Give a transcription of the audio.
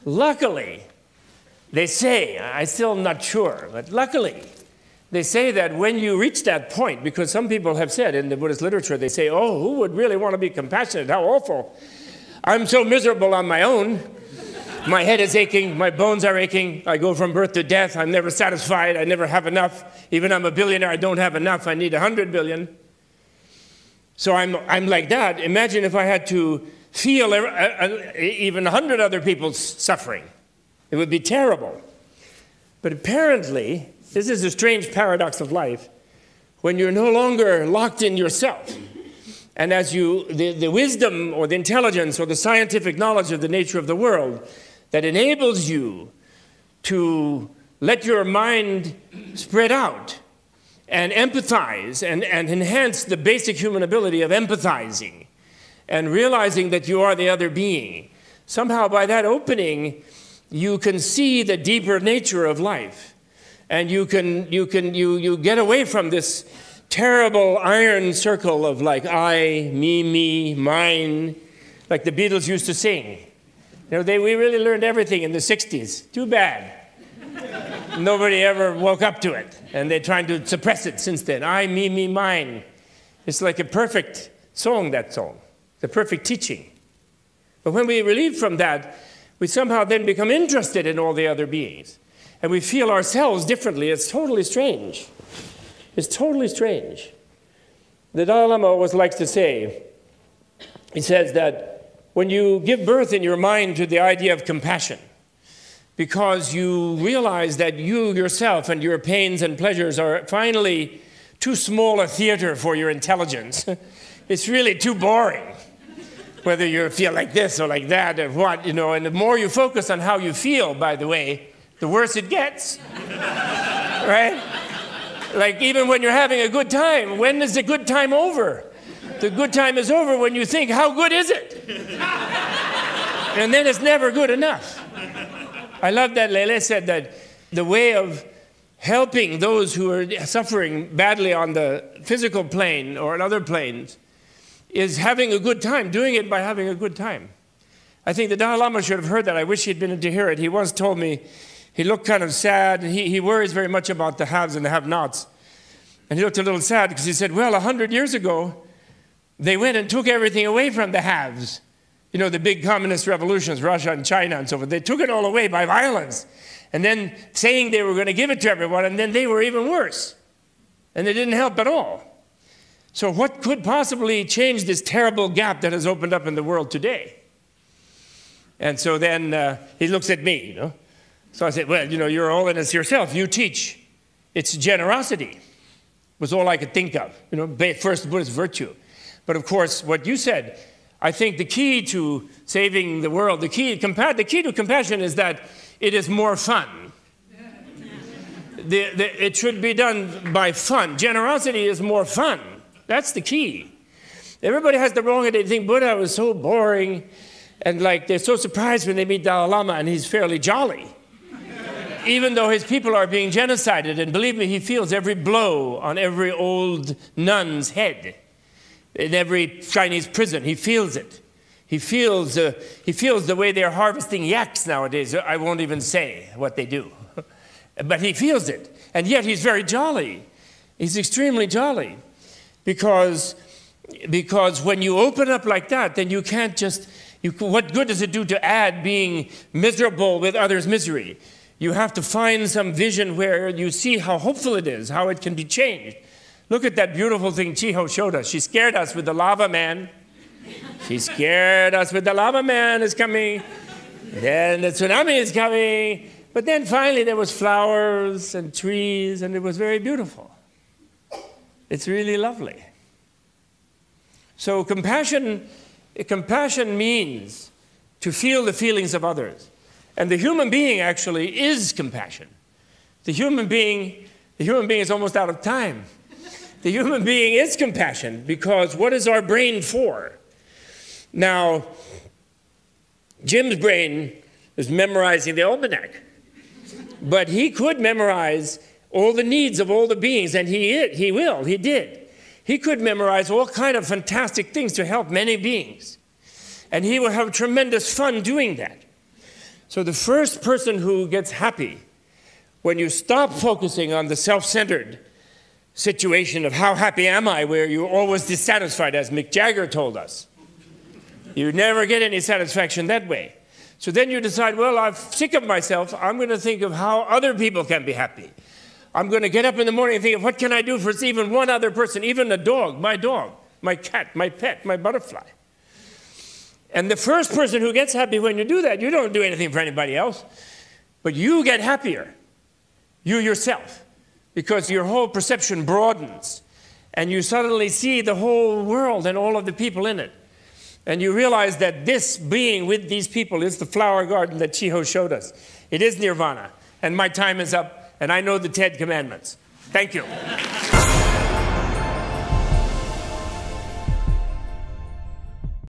luckily, they say, I'm still not sure, but luckily, they say that when you reach that point, because some people have said in the Buddhist literature, they say, oh, who would really want to be compassionate? How awful. I'm so miserable on my own. My head is aching, my bones are aching, I go from birth to death, I'm never satisfied, I never have enough. Even I'm a billionaire, I don't have enough, I need 100 billion. So I'm like that. Imagine if I had to feel even 100 other people's suffering. It would be terrible. But apparently, this is a strange paradox of life, when you're no longer locked in yourself, and as the wisdom or the intelligence or the scientific knowledge of the nature of the world that enables you to let your mind spread out and empathize and enhance the basic human ability of empathizing and realizing that you are the other being. Somehow by that opening, you can see the deeper nature of life. And you get away from this terrible iron circle of like I, me, mine, like the Beatles used to sing. You know, we really learned everything in the 60s. Too bad. Nobody ever woke up to it. And they're trying to suppress it since then. I, me, mine. It's like a perfect song, that song. The perfect teaching. But when we relieve from that, we somehow then become interested in all the other beings. And we feel ourselves differently. It's totally strange. It's totally strange. The Dalai Lama always likes to say, he says that when you give birth in your mind to the idea of compassion, because you realize that you yourself and your pains and pleasures are finally too small a theater for your intelligence, it's really too boring. Whether you feel like this or like that or what, you know, and the more you focus on how you feel, by the way, the worse it gets, right? Like even when you're having a good time, when is the good time over? The good time is over when you think, how good is it? And then it's never good enough. I love that Lele said that the way of helping those who are suffering badly on the physical plane or on other planes is having a good time, doing it by having a good time. I think the Dalai Lama should have heard that. I wish he'd been to hear it. He once told me, he looked kind of sad. He worries very much about the haves and the have-nots. And he looked a little sad because he said, well, 100 years ago, they went and took everything away from the haves. You know, the big communist revolutions, Russia and China and so forth. They took it all away by violence. And then saying they were going to give it to everyone, and then they were even worse. And they didn't help at all. So what could possibly change this terrible gap that has opened up in the world today? And so then he looks at me, you know. So I said, well, you know, you're all in this yourself. You teach. It's generosity was all I could think of. You know, first Buddhist virtue. But of course, what you said, I think the key to saving the world, the key to compassion is that it is more fun. It should be done by fun. Generosity is more fun. That's the key. Everybody has the wrong idea. They think Buddha was so boring, and like they're so surprised when they meet Dalai Lama and he's fairly jolly. Even though his people are being genocided, and believe me, he feels every blow on every old nun's head. In every Chinese prison, he feels it. He feels the way they're harvesting yaks nowadays. I won't even say what they do. But he feels it. And yet he's very jolly. He's extremely jolly. Because when you open up like that, then you can't just, what good does it do to add being miserable with others' misery? You have to find some vision where you see how hopeful it is, how it can be changed. Look at that beautiful thing Chiho showed us. She scared us with the lava man. She scared us with the lava man is coming. Then the tsunami is coming. But then finally there was flowers and trees, and it was very beautiful. It's really lovely. So compassion means to feel the feelings of others. And the human being actually is compassion. The human being is almost out of time. The human being is compassion, because what is our brain for? Now, Jim's brain is memorizing the almanac, but he could memorize all the needs of all the beings, and he did. He could memorize all kind of fantastic things to help many beings, and he will have tremendous fun doing that. So the first person who gets happy when you stop focusing on the self-centered situation of how happy am I, where you're always dissatisfied, as Mick Jagger told us. You never get any satisfaction that way. So then you decide, well, I'm sick of myself. I'm going to think of how other people can be happy. I'm going to get up in the morning and think of what can I do for even one other person, even a dog, my cat, my pet, my butterfly. And the first person who gets happy when you do that, you don't do anything for anybody else, but you get happier, you yourself, because your whole perception broadens, and you suddenly see the whole world and all of the people in it. And you realize that this being with these people is the flower garden that Chiho showed us. It is nirvana. And my time is up, and I know the 10 commandments. Thank you.